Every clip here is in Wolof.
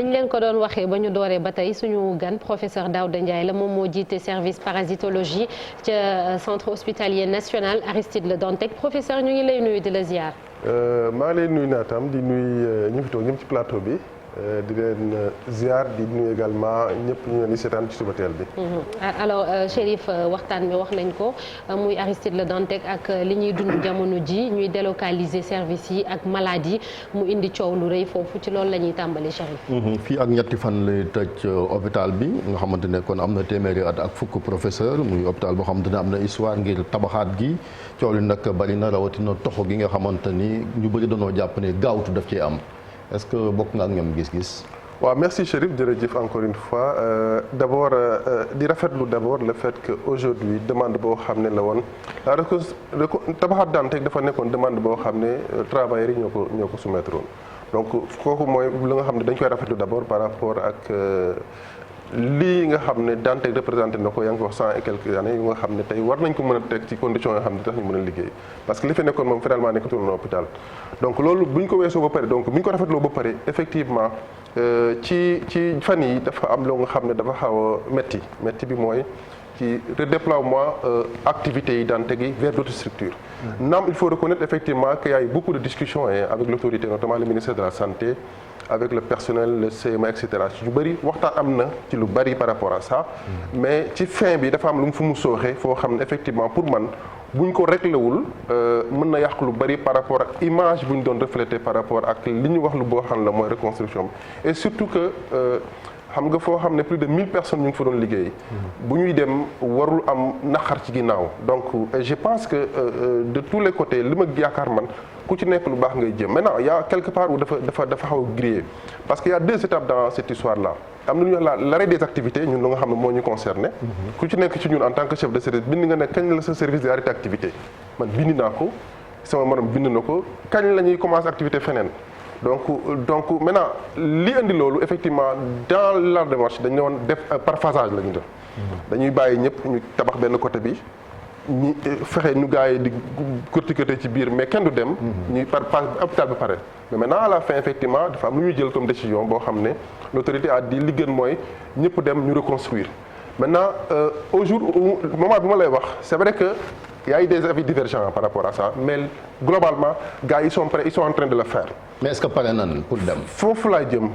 ni ñu leen ko doon waxee ba ñu dooree ba tey suñu gan professeur Daouda Ndiaye la moom moo jiite service parasitologie ca centre hospitalier national Aristide Le Dantec professeur ñu ngi lay nuyu di la ziar. maa ngi lay nuyu naatam di nuyu ñu fi toog ñëpp ci plateau bi. di leen ziar di nuyu également ñëpp ñu leen di seetaan ci suba teel bi. alors Chérif waxtaan bi wax nañ ko muy Aristide Le Dantec ak li ñuy dund jamono ji ñuy délocaliser service yi ak maladie mu indi coow lu rëy foofu ci loolu la ñuy tàmbali Chérif. fii ak ñetti fan lay tëj hôpital bi nga xamante ne kon am na téeméeri at ak fukk professeur muy hôpital boo xamante ne am na histoire ngir tabaxaat gi coow li nag bari na rawatina toxo gi nga xamante ni ñu bëri dañoo jàpp ne gaawtu daf cee am. Est-ce que bokk nga ak ñoom gis-gis. waaw merci Chérif jërëjëf encore une fois d'abord di rafetlu d'abord le fait que aujourd'hui demande boo xam ne la woon tabaxaat Dantec dafa nekkoon demande boo xam ne travailleurs yi ñoo ko soumettre woon donc kooku mooy li nga xam ne dañ koy rafetlu d'abord par rapport ak lii nga xam ne Dantec représenté na ko yaa ngi ko wax 100 et quelques années yu nga xam ne tey war nañ ko mën a teg ci conditions yoo xam ne tax ñu mën a liggéey parce que li fi nekkoon moom finalement nekkatul na hôpital donc loolu bu ñu ko weesoo ba pare donc bu ñu ko rafetloo ba pare effectivement ci fan yi dafa am loo nga xam ne dafa xaw a métti bi mooy ci redéploiement activités yi Dantec yi vers d'autres structures naam il faut reconnaître effectivement qu'il y a eu beaucoup de discussions avec l'autorité notamment le ministère de la santé avec le personnel le CMA et cetera ci lu bëri waxtaan am na ci lu bëri par rapport à ça mais ci fin bi dafa am lu mu fu mu sooxee foo xam ne effectivement pour man buñ ko réglé wul mën na yàq lu bëri par rapport ak image bu ñu doon reflété par rapport ak li ñu wax lu boo xam la mooy reconstruction bi et surtout que xam nga foo xam ne plus de 1000 personnes ñu ngi fa doon liggéey bu ñuy dem warul am naqar ci ginnaaw donc je pense que de tous les côtés li ma yaakaar man ku ci nekk lu baax ngay jëm maintenant il y a quelque part où dafa xaw a grillé parce que il y a deux étapes dans cette histoire là am na lu ñuy wax l'arrêt des activités ñun lu nga xam ne moo ñu concerné ku ci nekk ci ñun en tant que chef de service bind nga ne kañ la sa service di arrêté activité man bind naa ko sama morom bind na ko kañ la ñuy commencé activité feneen donc maintenant li indi loolu effectivement dans la démarche dañu doon def par phasage la ñu def dañuy bàyyi ñëpp ñu tabax benn côté bi ñi fexe nu gars yi di corticoter ci biir mais kenn du dem ñuy par hôpital bi pare mais maintenant à la fin effectivement dafa am lu ñuy jël comme décision boo xam ne l'autorité a dit li gën mooy ñëpp dem ñu reconstruire maintenant au jour moment bi ma lay wax c'est vrai que il y a eu des avis divergents par rapport à ça mais globalement gars yi ils sont prêts ils sont en train de le faire. mais est-ce que pare nan pour dem. foofu laa jëm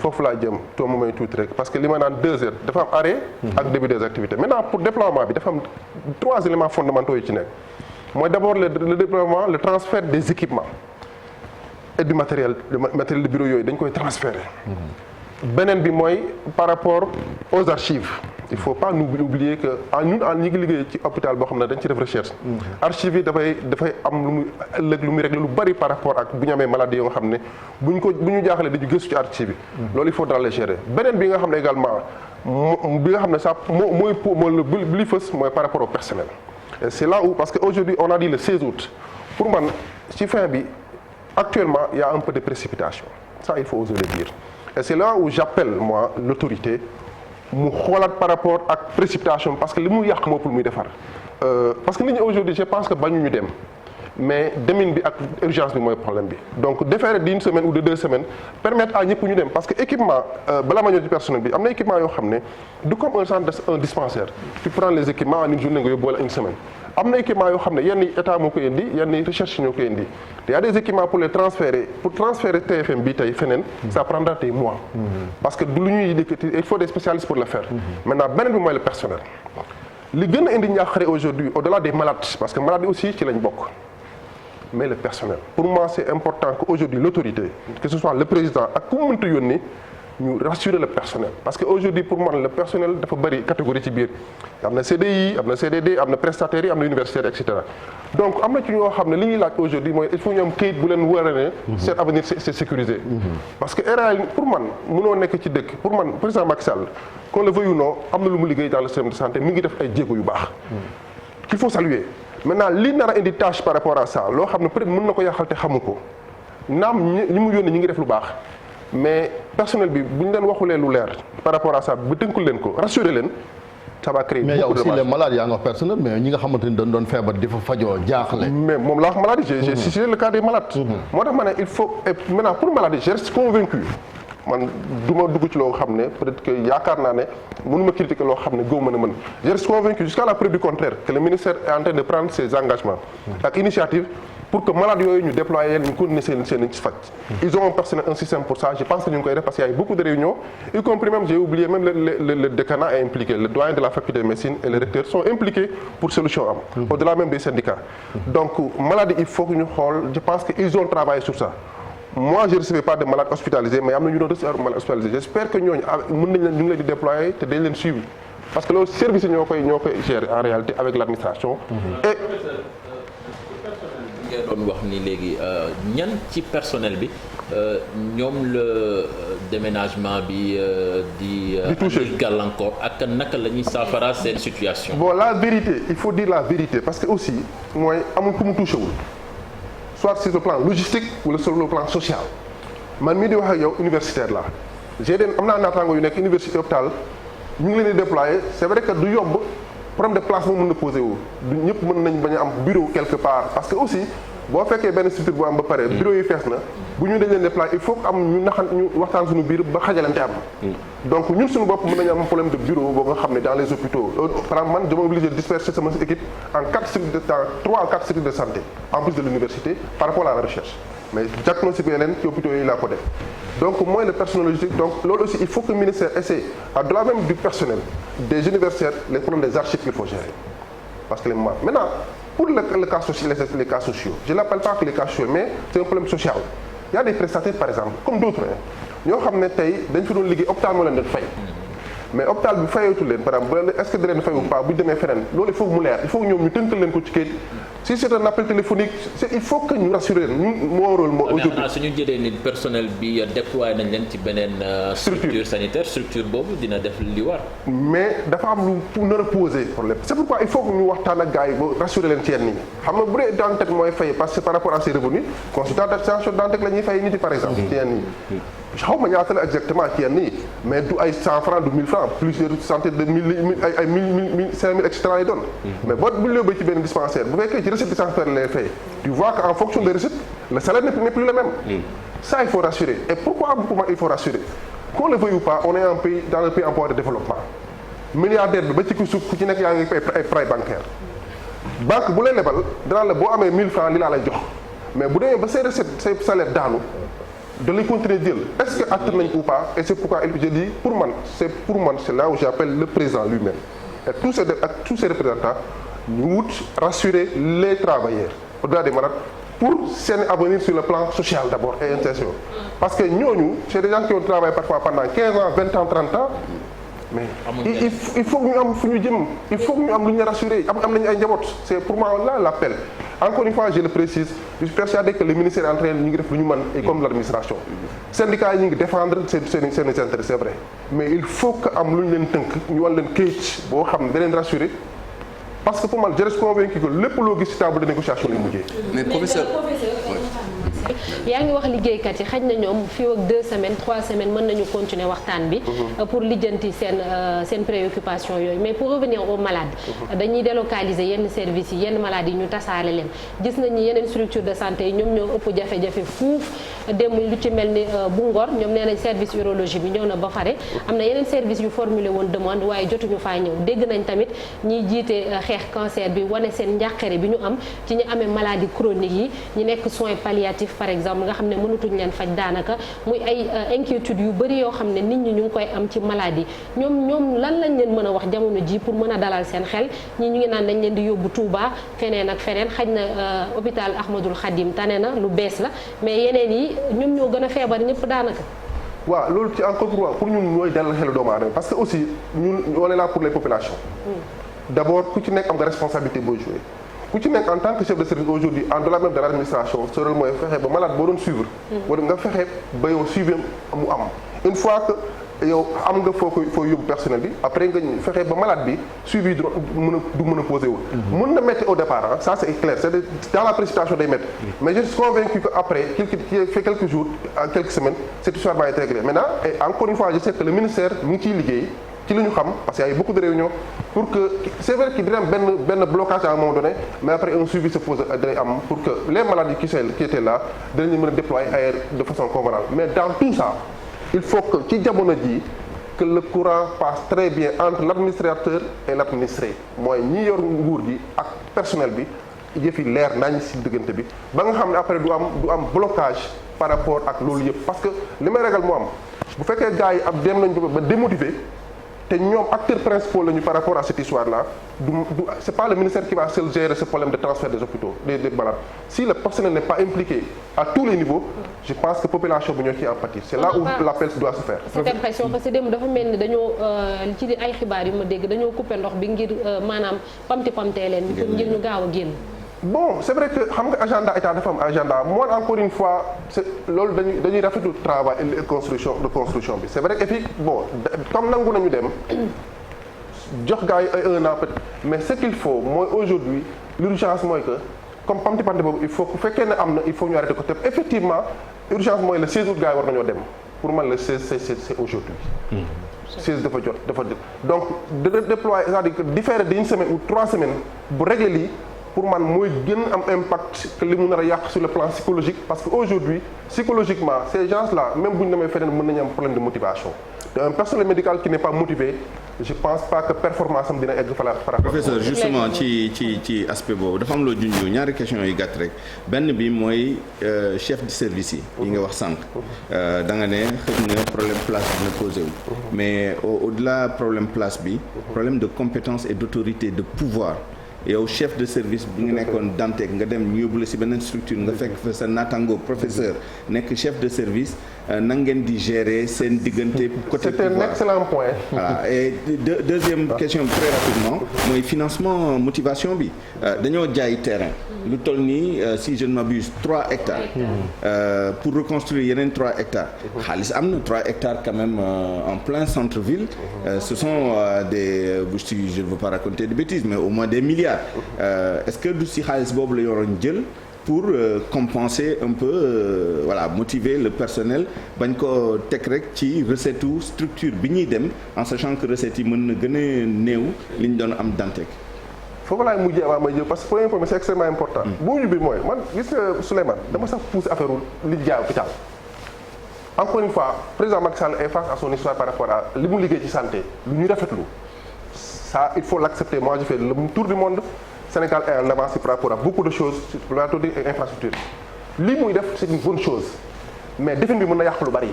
too ma may tuuti rek parce que li ma naan 2 heures dafa am arrêt. ak début des activités maintenant pour déploiement bi dafa am 3 éléments fondamentaux yu ci nekk mooy d'abord le déploiement le transfert des équipements et du matériel de bureau yooyu dañ koy transférer. beneen bi mooy par rapport aux archives. il faut pas nous oublier que ñun ñi ngi liggéey ci hôpital boo xam ne dañ ci def recherche archives yi dafay am lu muy ëllëg lu muy régler lu bari par rapport ak bu ñu amee maladie yoo nga xam ne bu ñu jaaxalee dañu gëstu ci archive yi loolu il faudra les gérer beneen bi nga xam ne également bi nga xam ne ça mooy li fës mooy par rapport au personnel et c'est là où parce que aujourd'hui on a dit le 16 août pour man ci fin bi actuellement il y a un peu de précipitation ça il faut oser le dire et c'est là où j'appelle moi l'autorité mu xoolaat par rapport ak précipitation parce que li mu yàq moo pour muy defar parce que nit ñi aujourd'hui je pense que bañu ñu dem mais demin bi ak urgence bi mooy problème bi donc déférer d'une semaine ou de 2 semaines permettre à ñëpp ñu dem parce que équipement balaa ma ñëw ci personnel bi am na équipement yoo xam ne du comme un dispensaire tu prends les équipements en une journée nga yóbbu wala une semaine am na équipement yoo xam ne yenn état moo koy indi yenn recherche ñoo koy indi il y a des équipements pour les transférer TFM bi tey feneen ça prendra des mois parce que du lu ñuy yëkkati il faut des spécialistes pour le faire maintenant beneen bi mooy le personnel li gën a indi njàqare aujourd'hui au-delà des malades parce que malades aussi ci lañ bokk mais le personnel pour moi c'est important que aujourd'hui l'autorité que ce soit le président ak ku mu mënta yónni ñu rassurer le personnel parce que aujourd'hui pour man le personnel dafa bëri catégorie ci biir am na CDI am na CDD am na prestataires yi am na universitaires et cetera donc am na ci ñoo xam ne li ñuy laaj aujourd'hui mooy il faut ñu am këyit bu leen wóor ne seen avenir c'est sécurisé parce que RAL pour man mënoo nekk ci dëkk pour man président Macky Sall qu'on le veuille ou non am na lu mu liggéey dans le système de santé mi ngi def ay jéego yu baax qu'il faut saluer maintenant li nar a indi tâche par rapport à ça loo xam ne peut-être mën na ko yàqal te xamu ko naam ñi mu yónnee ñi ngi def lu baax mais personnel bi bu ñu leen waxulee lu leer par rapport à ça ba tënkul leen ko rassurer leen ça va créer mais yow aussi les malades yaa nga wax personnel mais ñi nga xamante ni dañ doon feebar di fa fajoo jaaxle. mais moom laa wax maladie j'ai cité le cas des malades moo tax ma ne il faut maintenant pour maladie je reste convaincu man du ma dugg ci loo xam ne peut-être que yaakaar naa ne mënuma critiquer loo xam ne gëw mën a mën je suis convaincu jusqu'à la preuve du contraire que le ministère est en train de prendre ses engagements ak initiative pour que malades yooyu ñu déployer leen ñu continuer seen ci faj. Ils ont un personnel, un système pour ça. Je pense que ñu ngi koy def parce qu'il y a eu beaucoup de réunions, y compris même, j'ai oublié, même le décanat est impliqué, le doyen de la faculté de médecine et le recteur sont impliqués pour solution am. Au-delà même des syndicats. Donc maladie, il faut que ñu xool, je pense qu'ils ont travaillé sur ça. Moi, je ne recevais pas de malades hospitalisés, mais am na ñu doon recevoir malades hospitalisés. J'espère que ñooñu mën nañ leen ñu ngi leen di déployer te dañ leen suivre parce que loolu service yi ñoo koy gérer en réalité avec l'administration. Et nga doon wax ni léegi ñan ci personnel bi ñoom le déménagement bi di gàllankoor ak naka la ñuy saafara seen situation. Bon, la vérité, il faut dire la vérité parce que aussi mooy amul ku mu touché wul soit sur le plan logistique wala sur le plan social man mii di wax ak yow universitaire la j'ai des am naa naataango yu nekk université hôpital ñu ngi leen di déployer c'est vrai que du yomb problème de place moom mën na posé wu du ñëpp mën nañ bañ a am bureau quelque part parce que aussi boo fekkee benn structure bu am ba pare bureau yi fees na bu ñu dañ leen déployer il faut que am ñu waxtaan suñu biir ba xajalante am donc ñun suñu bopp mën nañu am problème de bureau boo nga xam ne dans les hôpitaux par exemple man dama obligé de disperser sama équipe en 3 à 4 structures de santé en plus de l'université par rapport à la recherche mais diagnostic leen ci hôpitaux yi laa ko def donc mooy le personnel logistique donc loolu aussi il faut que le ministère essaie au-delà même du personnel des universitaires les problèmes des archives qu'il faut gérer parce que les moments maintenant pour le cas social les cas sociaux je l'appelle pas que les cas sociaux mais c'est un problème social il y a des prestataires par exemple comme d'autres ñoo xam ne tey dañ fi doon liggéey hôpital moo leen doon fay mais hôpital bi fayeetul leen par exemple est-ce que da leen fay ou pas bu ñu demee feneen loolu il faut mu leer il faut que ñoom ñu tënkal leen ko ci kayit si c'est un appel téléphonique il faut que ñu rassurer leen ñun moo rôle moo aujourd'hui suñu jëlee ni personnel bi déployé nañ leen ci beneen structure sanitaire structure boobu dina def li war mais dafa am lu pour nar a poser problème c'est pourquoi il faut que ñu waxtaan ak gars yi ba rassurer leen ci yenn yi xam nga bu dee Dantec mooy fay parce que par rapport à ses revenus consultant d'assistance Dantec la ñuy fay nit yi par exemple ci yenn yi xaw ma ñaata la exactement ci yenn yi mais du ay 100 francs du 1000 francs plusieurs santé de 1000 ay 1000 5000 et cetera lay doon mais boo bu ñu ci benn dispensaire bu fekkee ci recette dispensaire lay fay tu vois qu'en fonction des recettes le salaire n'est plus le même ça il faut rassurer et pourquoi il faut rassurer qu'on le veuille ou pas on est un pays dans un pays en voie de développement milliardaire bi ba ci ku suuf ku ci nekk yaa ngi fay ay prêt bancaire banque bu lay lebal danaa la boo amee 1000 francs li laa lay jox mais bu demee ba say recette say salaire daanu de les continuer jël est-ce que atteint nañ ou pas et c'est pourquoi je dis pour man c'est là où j'appelle le président lui-même et tous ces représentants ñu wut rassurer les travailleurs au-delà des malades pour seen avenir sur le plan social d'abord et insertion parce que ñooñu c'est des gens qui ont travaillé parfois pendant 15 ans 20 ans 30 ans mais il faut que ñu am fu ñu jëm il faut que ñu am lu ñu rassurer am nañu ay njaboot c'est pour moi là l'appel encore une fois je le précise je suis persuadé que le ministère est en train ñu ngi def lu ñu mën et comme l'administration syndicats yi ñu ngi défendre seen intérêt c'est vrai mais il faut que am lu ñu leen tënk ñu wan leen këyit boo xam ne da leen rassurer parce que pour moi je reste convaincu que lépp loo gis ci table de négociation lay mujjee. mais professeur yaa ngi wax liggéeykat yi xëy na ñoom fii ak 2 semaines 3 semaines mën nañu continuer waxtaan bi pour lijjanti seen préoccupation yooyu mais pour revenir aux malades dañuy délocaliser yenn services yi yenn malades yi ñu tasaale leen gis nañu yeneen structure de santé yi ñoom ñoo ëpp jafe-jafe fuuf dem lu ci mel ni bu Ngor ñoom nee nañ service urologie bi ñëw na ba pare am na yeneen service yu formulé woon demande waaye jotuñu faa ñëw dégg nañ tamit ñiy jiite xeex cancer bi wane seen njàqare bi ñu am ci ñu amee maladie chronique yi ñi nekk soins palliatifs par exemple nga xam ne mënatuñ leen faj daanaka muy ay inquiétudes yu bari yoo xam ne nit ñi ñu ngi koy am ci maladie ñoom lan lañ leen mën a wax jamono ji pour mën a dalal seen xel ñi ñu ngi naan dañ leen di yóbbu Touba feneen ak feneen xaj na hôpital Ahmadoul Khadim tane na lu bees la mais yeneen yi ñoom ñoo gën a feebar ñëpp daanaka. waaw loolu ci encore pour ñun ñooy dalal xelu doomu aadama parce que aussi ñun on est là pour les populations. D'abord ku ci nekk am nga responsabilité booy jouer. ku ci nekk en tant que chef de service aujourd'hui en delà même de l'administration ce rôle mooy fexe ba malade boo doon suivre wala nga fexe ba yow suivre mu am une fois que yow am nga foo yóbbu personnel bi après nga fexe ba malade bi suivi du mën a posé wu mën na métti au départ ça c'est clair c'est dans la précipitation day métti mais je suis convaincu que après quelques jours quelques semaines cette histoire va être réglée maintenant et encore une fois je sais que le ministère mi ngi ciy liggéey ci li ñu xam parce qu'il y a eu beaucoup de réunions pour que c'est vrai qu'il dina am benn blocage à un moment donné mais après un suivi se pose day am pour que les maladies qui étaient là dinañu mën a déployer ailleurs de façon convenable mais dans tout ça il faut que ci jamono ji que le courant passe très bien entre l'administrateur et l'administré mooy ñi yor nguur gi ak personnel bi yëf yi leer nañ ci diggante bi ba nga xam ne après du am blocage par rapport ak loolu yëpp parce que li may ragal moo am bu fekkee gars yi ab dem nañ ba démotiver te ñoom acteurs principaux lañu par rapport à cette histoire là c'est pas le ministère qui va seul gérer ce problème de transfert des hôpitaux des malades si le personnel n'est pas impliqué à tous les niveaux je pense que population bi ñoo ciy en pâtir c'est là où l'appel doit se faire. cette impression parce que démb dafa mel ni dañoo ci ay xibaar yu ma dégg dañoo couper ndox bi ngir maanaam pamtee leen bi ngir ñu gaaw a génn. Bon c'est vrai que xam nga agenda état dafa am agenda moi encore une fois c'est loolu dañuy rafetlu travail et construction bi c'est vrai que puis bon comme nangu nañu dem jox gars yi ay un an peut-être mais ce qu'il faut mooy aujourd'hui l'urgence mooy que comme pamti boobu il faut que fekkee ne am na il faut ñu arrêter ko te effectivement urgence mooy le 16 août gars yi war nañoo dem pour man le 16 c'est aujourd'hui 16 dafa jot donc de déployer c'est-à-dire que différer d'une semaine ou 3 semaines bu régler lii pour man mooy gën am impact que li mu nar a yàq sur le plan psychologique parce que aujourd'hui psychologiquement ces gens-là même bu ñu demee feneen mën nañu am problème de motivation te un personnel médical qui n'est pas motivé je pense pas que performance am dina egg fa la par rapport. Professeur justement ci aspect boobu dafa am loo junj ñaari question yu gàtt rek benn bi mooy chef de service yi nga wax sànq da nga ne xëy na problème place bi na posé wu mais au-delà problème place bi problème de compétence et d'autorité de pouvoir yow chef de service bi nga nekkoon Dantec nga dem ñu yóbbu la ci beneen structure nga fekk fa sa naataango professeur nekk chef de service nan ngeen di gérer seen diggante côté pouvoir. C'est un excellent point. Voilà et deuxième question très rapidement mooy financement motivation bi dañoo jaay terrain lu toll nii si je ne m'abuse 3 hectares pour reconstruire yeneen 3 hectares xaalis am na 3 hectares quand même en plein centre-ville ce sont des je ne veux pas raconter des bêtises mais au moins des milliards est-ce que du si xaalis boobu la yoroon jël pour compenser un peu voilà motiver le personnel bañ ko teg rek ci recette u structure bi ñuy dem en sachant que recettes yi mën na gën a néew li ñu doon am Dantec. foofu laay mujjee avant may jël parce que premier point c'est extrêmement important. bu bi mooy man gis nga Souleymane dama sax pousser affaire li jaay hôpital encore une fois président Macky Sall est face à son histoire par rapport à li mu liggéey ci santé lu ñuy rafetlu ça il faut l'accepter moi j'ai fait le tour du monde. Sénégal est en avance par rapport à beaucoup de choses sur le plateau de infrastructure lii muy def c'est une bonne chose mais defin bi mën na yàq lu bari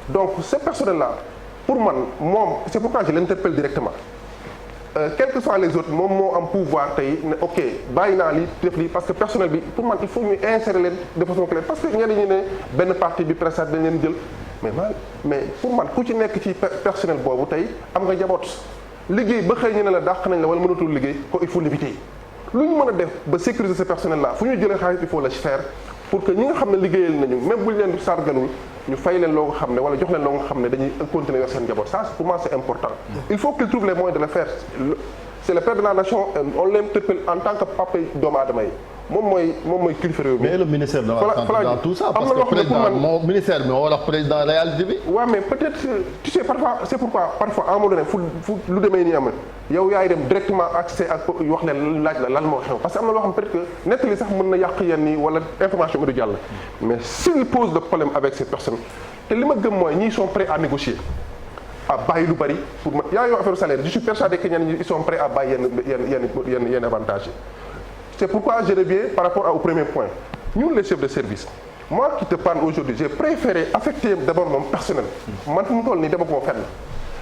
donc ce personnel là pour man moom c'est pourquoi je l'interpelle directement quels que soient les autres moom moo am pouvoir tey ne ok bàyyi naa lii def lii parce que personnel bi pour man il faut ñu insérer leen de façon claire parce que ñenn ñi ne benn partie bi presque dañ leen jël mais pour man ku ci nekk ci personnel boobu tey am nga njaboot liggéey ba xëy ñu ne la dàq nañ la wala mënatul liggéey ko il faut l'éviter lu ñu mën a def ba sécuriser ce personnel là fu ñu jëlee xaalis il faut le faire pour que ñi nga xam ne liggéeyal nañu même bu ñu leen sargalul ñu fay leen loo nga xam ne wala jox leen loo nga xam ne dañuy continuer yor seen njaboot ça pour moi c'est important il faut qu'il trouve les moyens de le faire c'est le père de la nation on l'interpelle en tant que papa doomu aadama yi moom mooy kilifa réew mi. mais le ministère de la santé dans tout ça parce que président moo ministère bi moo war a président réalité bi. waaw mais peut-être tu sais parfois c'est pourquoi parfois à un moment donné fu lu demee nii am yow yaay dem directement accès ak wax leen laaj la lan moo xew parce que am na loo xam peut-être que nettali sax mën na yàq yenn yi wala information bi du jàll. mais s'il pose de problème avec ces personnes te li ma gëm mooy ñii sont prêts à négocier à bàyyi lu bari pour ma yaa yoo affaire salaire je suis persuadé que ñenn ñi ils sont prêts à bàyyi yenn avantages yi. C'est pourquoi je reviens par rapport au premier point. Nous, les chefs de service, moi qui te parle aujourd'hui, j'ai préféré affecter d'abord mon personnel. Man fu mu toll nii dama ko fenn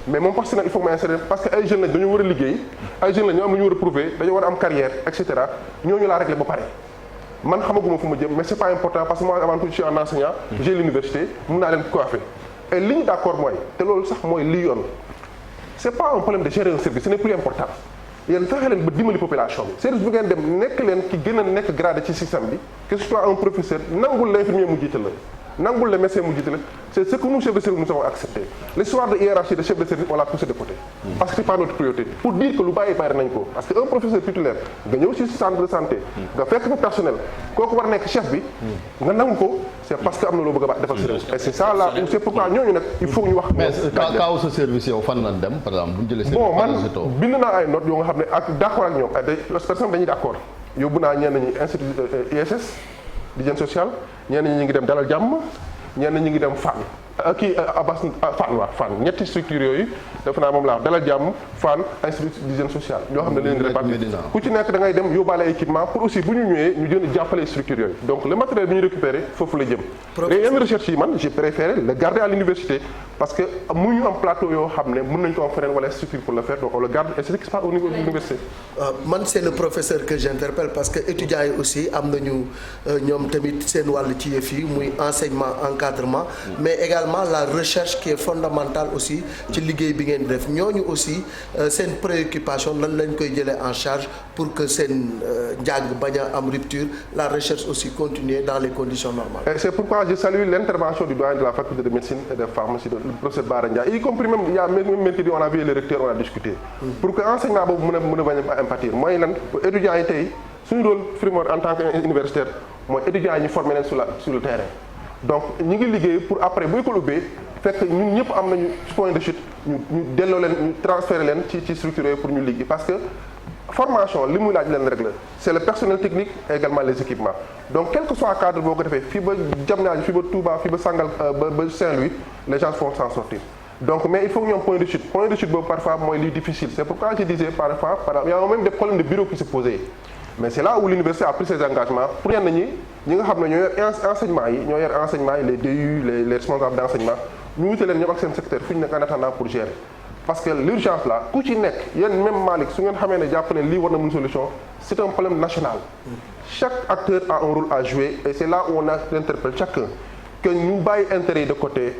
mais mon personnel il faut que ma insérer parce que ay jeunes lañ dañu war a liggéey ay jeunes lañ ñoo am lu ñu war a prouver dañu war a am carrière et cetera ñooñu laa réglé ba pare. man xamaguma fu ma jëm mais c'est pas important parce que moi avant tout je suis un enseignant. J'ai l'université mun naa leen coiffer. Et li ñu d'accord mooy te loolu sax mooy li yoon c'est pas un problème de gérer un service ce n'est plus important. yéen fexe leen ba dimbali population bi service bu ngeen dem nekk leen ki gën a nekk gradé ci système bi que ce soit un professeur nangul l'infirmier mu jiite la nangul le médecin mu jiite la c'est ce que nous chefs de service nous avons accepté l'histoire de hiérarchie de chef de service on l'a poussé de côté parce que c'est pas notre priorité pour dire que lu bàyyi nañ ko parce que un professeur titulaire nga ñëw ci centre de santé nga fekk fa personnel kooku war nekk chef bi nga nangu ko c'est parce que am na loo bëgg a defal si réew et c'est ça là où c'est pourquoi ñooñu nag il faut ñu wax mais kaaw sa service yow fan lañ dem par exemple bu ñu jëlee bon man bind naa ay notes yoo nga xam ne ak d'accord ak ñoom des personnes dañuy d'accord yóbbu naa ñenn ñi institut ISS d'hygiène sociale ñenn ñi ngi dem Dalal Jàmm ñenn ñi ngi dem Fann Abass Fann ñetti structure yooyu def naa moom laa wax Dalal Jàmm Fann institut d'hygiène sociale ñoo xam ne leen di répartir ku ci nekk da ngay dem yóbbaale équipement pour aussi bu ñu ñëwee ñu jën jàppale structure yooyu donc le matériel bi ñu récupéré foofu la jëm mais yenn recherche yi man j'ai préféré le garder à l'université parce que mu ñu am plateau yoo xam ne mën nañu ko am feneen wala structure pour le faire donc on le garde et c'est ce qui se passe au niveau de l'université man c'est le professeur que j'interpelle parce que étudiants yi aussi am nañu ñoom tamit seen wàll ci yëf yi muy enseignement encadrement mais également la recherche qui est fondamentale aussi ci liggéey bi ngeen def ñooñu aussi seen préoccupation lan lañ koy jëlee en charge pour que seen njàng bañ a am rupture la recherche aussi continuer dans les conditions normales. Et c'est pourquoi je salue l'intervention du doyen de la faculté de médecine et de pharmacie le professeur Bara Ndiaye y compris même il y a même mercredi on a vu le recteur on a discuté pour que enseignement boobu mën a bañ a impacter mooy lan étudiants yi tey suñu rôle primaire en tant qu'universitaire mooy étudiants yi ñu former leen sur le terrain donc ñu ngi liggéey pour après bu école ubbee fekk ñun ñëpp am nañu point de chute ñu delloo leen ñu transférer leen ci structure yooyu pour ñu liggéey parce que formation li muy laaj leen rek la c'est le personnel technique et également les équipements donc quel que soit cadre boo ko defee fii ba Diamniadio fii ba Touba fii ba Sangal ba Saint-Louis les gens vont s'en sortir donc mais il faut que ñu am point de chute boobu parfois mooy li difficile c'est pourquoi je disais parfois il y a même des problèmes de bureau qui se posaient mais c'est là où l'université a pris ses engagements pour ñenn ñi nga xam ne ñoo yor enseignement yi les DU les responsables d'enseignement ñu wute leen ñoom ak seen secteur fi ñu nekk en attendant pour gérer parce que l'urgence là ku ci nekk yéen même Malick su ngeen xamee ne jàpp ne lii war na mën solution c'est un problème national chaque acteur a un rôle à jouer et c'est là où on interpelle chacun que ñu bàyyi intérêt yi de côté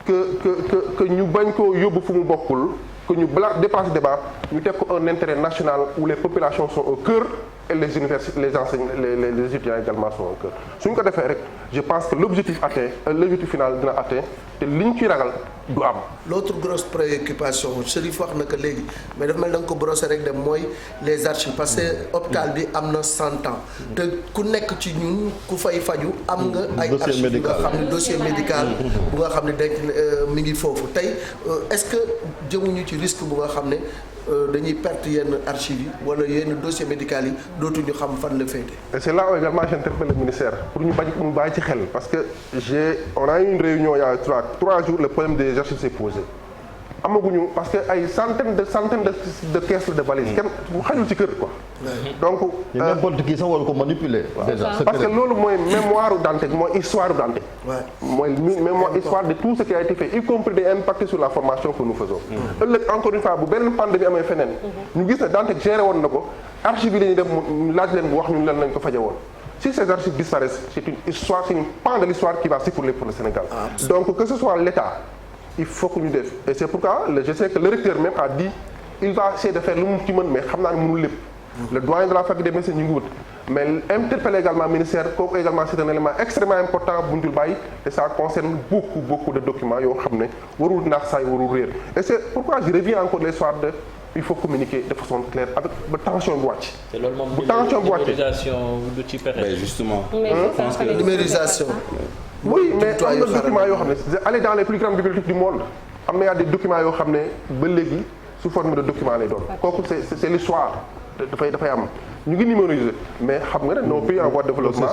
que ñu bañ koo yóbbu fu mu bokkul que ñu déplacer débat ñu teg ko un intérêt national où les populations sont au cœur et les universités les enseignants les étudiants également sont au cœur suñ ko defee rek je pense que l'objectif final dina atteint te liñ ci ragal du am. l'autre grosse préoccupation Chérif wax na ko léegi mais dafa mel da nga ko brosser rek dem mooy les archives parce que hôpital bi am na 100 ans te ku nekk ci ñun ku fay faju am nga ay archives yu nga xam ne dossier médical bu nga xam ne denc mi ngi foofu tey est-ce que jëmuñu ci risque bu nga xam ne dañuy perte yenn archives yi wala yenn dossier médical yi dootuñu xam fan la féete. et c'est là où également j'interpelle le ministère pour ñu bàyyi ci xel parce que on a eu une réunion il y a 3 jours le problème des archives s'est posé amaguñu parce que ay centaines de caisses de valises kenn xajul ci kër quoi. donc n'importe qui sax war ko manipuler. déjà parce que loolu mooy mémoire Dantec mooy histoire Dantec. mooy mémoire histoire de tout ce qui a été fait y compris des impacts sur la formation que nous faisons. ëllëg encore une fois bu beneen pandémie amee feneen. ñu gis ne Dantec géré woon na ko archives yi la ñuy def mu laaj leen bu wax ñu lan lañ ko faje woon. Si ces archives disparaissent c'est une histoire c'est une pan de l'histoire qui va s'écrouler pour le Sénégal. Donc que ce soit l'État il faut que ñu def et c'est pourquoi je sais que le recteur même a dit il va essayer de faire lu mu ci mën mais xam naa ne mënul lépp. Le doyen de la faculté des médecins ñu ngi wut mais interpeller également ministère kooku également c'est un élément extrêmement important bu ñu dul bàyyi et ça concerne beaucoup de documents yoo xam ne warul naax saay warul réer et c'est pourquoi je reviens encore les soirs de il faut communiquer de façon claire avec ba tension bi wàcc. te loolu moom bu tension bi wàcc numérisation du ci pexe. mais justement. je pense que numérisation. oui mais am na documents yoo xam ne aller dans les plus grandes bibliothèques du monde am na y a des documents yoo xam ne ba léegi sous forme de documents lay doon kooku c'est l'histoire dafay am ñu ngi numériser mais xam nga ne nos pays en voie de développement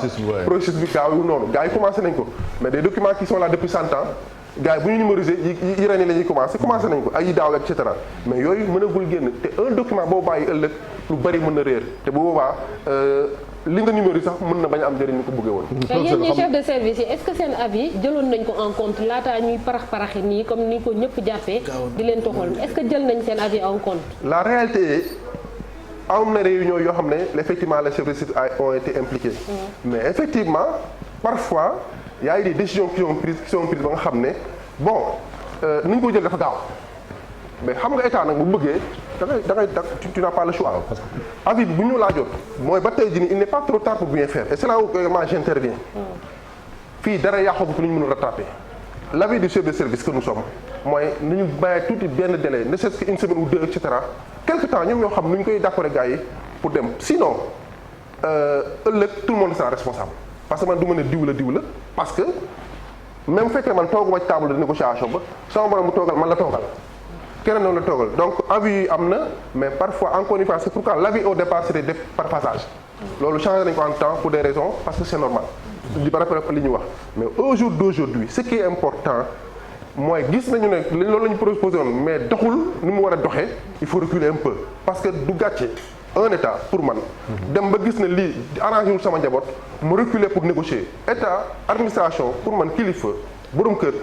processus bi gaawul noonu gars yi commencé nañ ko mais des documents qui sont là depuis 100 ans gars yi bu ñu numériser yi ren yi la ñuy commencé nañ ko ay yi daaw et cetera mais yooyu mënagul génn te un document boo bàyyi ëllëg lu bari mën na réer te bu boobaa li nga numéro sax mën na bañ a am njëriñ ni ko bëggee woon. yéen ñi chef de service yi est-ce que seen avis jëloon nañ ko en compte laataa ñuy paraxi nii comme ni ko ñëpp jàppee di leen toxal est-ce que jël nañ seen avis en compte. La réalité am na réunion yoo xam ne effectivement les chefs de service ont été impliqués. Mais effectivement parfois il y a eu des décisions qui sont prises ba nga xam ne bon ni ñu ko jël dafa gaaw mais xam nga état nag bu bëggee da ngay tu n'as pas le choix. avis bi bu ñu laajoon mooy ba tey jii nii il n'est pas trop tard pour bien faire et c'est là où également j'interviens. fii dara yàqoogu lu ñu mën a rattraper l'avis du chef de service que nous sommes mooy nañu bàyyi tuuti benn délai ne serait-ce qu'une semaine ou deux et cetera quelque temps ñoom ñoo xam nu ñu koy d'accord gars yi pour dem sinon ëllëg tout le monde sera responsable parce que man du ma ne diw la parce que même fekkee man tooguma ci table de négociation ba sama borom bu toogal man la toogal keneen noonu la toogal donc avis yi am na mais parfois encore une fois c'est pourquoi l'avis au départ c'était def par passage loolu changé nañ ko en temps pour des raisons parce que c'est normal di ba rappel li ñu wax mais au jour d'aujourd'hui ce qui est important mooy gis nañu ne loolu la ñu proposé woon mais doxul ni mu war a doxee il faut reculer un peu parce que du gàcce un état pour man dem ba gis ne lii arrangé wul sama njaboot mu reculer pour négocier état administration pour man kilifa borom kër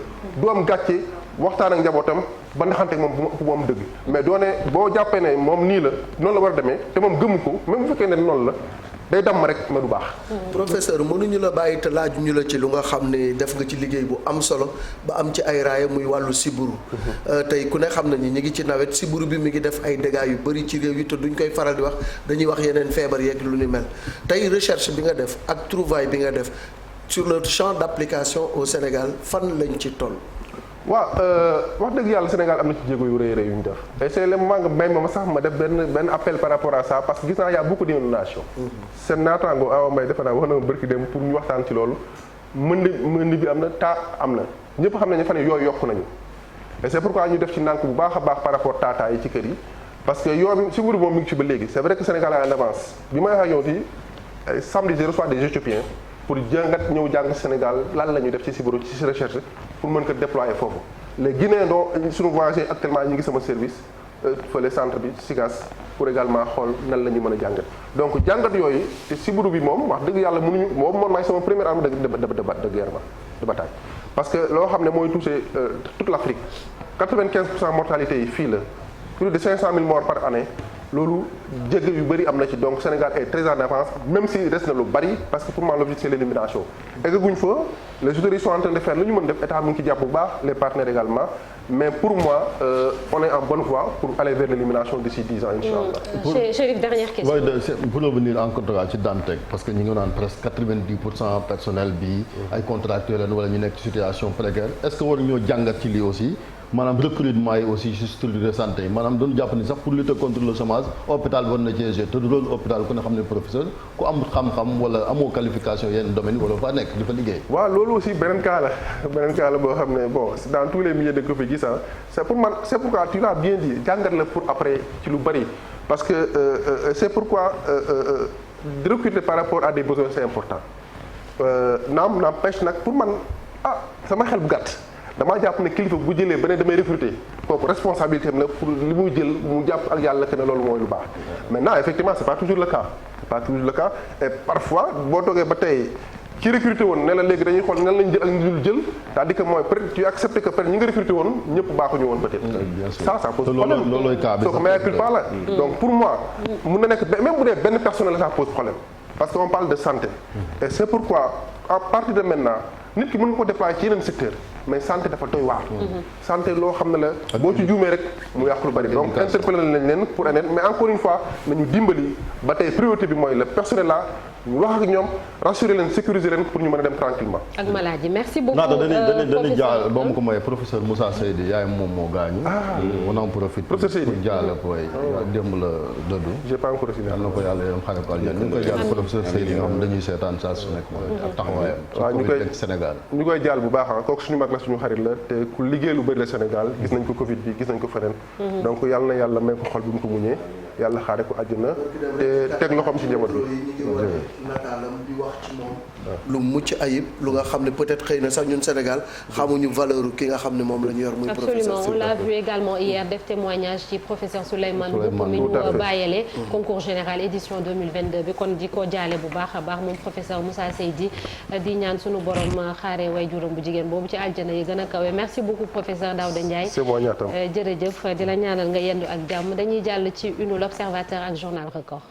du am gàcce waxtaan ak njabootam ba ndaxante ak moom bu mu am dëgg mais doone boo jàppee ne moom nii la noonu la war a demee te moom gëmu ko même bu fekkee ne noonu la day damm rek ma du baax. professeur mënuñu la bàyyi te laaj ñu la ci lu nga xam ne def nga ci liggéey bu am solo ba am ci ay raaya muy wàllu siburu. tey ku ne xam na ni ñu ngi ci nawet siburu bi mi ngi def ay dégâts yu bëri ci réew yi te duñ koy faral di wax dañuy wax yeneen feebar yeeg lu ni mel tey recherche bi nga def ak trouvaille bi nga def sur le champ d'application au Sénégal fan lañ ci toll. waaw wax dëgg yàlla Sénégal am na ci jéego yu rëy rëy yu ñu def et c'est le moment nga may ma sax ma def benn appel par rapport à ça parce que gis naa y a beaucoup d'inondations. seen naataango Awa Mbaye defe naa wax na ma barki dem pour ñu waxtaan ci loolu mënd bi am na taa am na ñëpp xam nañu fan yooyu yokku nañu et c'est pourquoi ñu def ci nànk bu baax a baax par rapport taataa yi ci kër yi parce que yoo bi si wuri moom mi ngi ci ba léegi c'est vrai que Sénégal est en avance bi may wax yow di samedi je reçois des Éthiopiens pour jàngat ñëw jàng Sénégal lan la ñuy def ci sibiru ci recherche pour mën ko déployer foofu les Guinéens doo suñu voyagé actuellement ñu ngi sama service fële centre bi SIGAS pour également xool nan la ñu mën a jàngat donc jàngat yooyu te sibiru bi moom wax dëgg yàlla mënuñu moom man maay sama première arme de guerre de bataille parce que loo xam ne mooy touché toute l'Afrique 95% mortalité yi fii la plus de 500 000 morts par année loolu jégg yu bëri am na ci donc Sénégal est très en avance même si des na lu bari parce que pour moi l'objectif c'est l'élimination eggaguñ fa les autorités sont en train de faire lu ñu mën def état mu ngi ci jàpp bu baax les partenaires également mais pour moi on est en bonne voie pour aller vers l'élimination d'ici 10 ans inchallah. Chérif, dernière question. pour revenir en contrat ci Dantec parce que ñu ngi naan presque 90% personnel bi ay contractuels wala ñu nekk ci situation précaire est-ce que war ñoo jàngat ci lii aussi. maanaam recrutement yi aussi ci structure de santé yi maanaam doon jàpp ni sax pour lutter contre le chômage hôpital war na cee te du rôle hôpital ku ne xam ne professeur ku am xam-xam wala amoo qualification yenn domaine wala fa nekk di fa liggéey. waaw loolu aussi beneen cas la boo xam ne bon dans tous les milieux de ko fi gis c'est pour man c'est pourquoi tu l'as bien dit jàngat la pour après ci lu bari parce que c'est pourquoi recruter par rapport à des besoins c'est important n'empêche nag pour man sama xel bu gàtt. damaa jàpp ne kilifa bu jëlee ba ne damay recruter kooku responsabilité am la pour li muy jël mu jàpp ak yàlla que ne loolu mooy lu baax maintenant effectivement c'est pas toujours le cas et parfois boo toogee ba tey ci recruter woon ne la léegi dañuy xool nan lañ jël ak ñu dul jël c'est-à-dire que mooy peut-être tu acceptes que peut-être ñi nga recruter woon ñëpp baaxuñu woon peut-être ça pose problème loolooy cas bi soo ko mea culpa la donc pour moi mun na nekk même bu dee benn personnel ça pose problème parce que on parle de santé et c'est pourquoi à partir de maintenant nit ki mën nga ko déployer ci yeneen secteur mais santé dafa doy waar. santé loo xam ne la boo ci juumee rek mu yàq lu bari donc interpellé nañ leen pour année mais encore une fois nañu dimbali ba tey priorité bi mooy le personnel là ñu wax ak ñoom rassurer leen sécuriser leen pour ñu mën a dem tranquillement. ak maladie merci beaucoup. dañuy jaal ba mu ko mooy professeur Moussa Seydi yaay moom moo gaañu. on en profite. professeur Seydi pour jaale ko waay démb la dëddu. j'ai pas encore reçu. yal na ko yàlla yoon xare ko aljana ñu ngi koy jaal professeur Seydi nga xam dañuy seetaan saa su nekk mooy ak taxawaayam. waaw ñu koy Sénégal. ñu koy jaal bu baax kooku suñu mag la suñu xarit la te ku liggéey lu bëri la Sénégal gis nañ ko Covid bi gis nañ ko feneen. donc yàlla na yàlla may ko xol bi mu ko muñee yàlla xaare ko àjjana te teg loxoom ci njaboot bi. nataalam di wax ci moom lu mucc ayib lu nga xam ne peut-être xëy na sax ñun Sénégal xamuñu valeur ki nga xam ne moom la ñu yor muy professeur. Absolument, on l'a vu également hier def témoignage ci professeur Souleymane Mboup mi ñu bàyyele concours général édition 2022 bi kon di ko jaale bu baax a baax moom professeur Moussa Seydi di ñaan sunu borom xaare way juróom bu jigéen boobu ci aljana yi gën a kawe merci beaucoup professeur Daouda Ndiaye. c'est bon ñaatam jërëjëf di la ñaanal nga yendu ak jàmm dañuy jàll ci une l'Observateur ak Journal Record.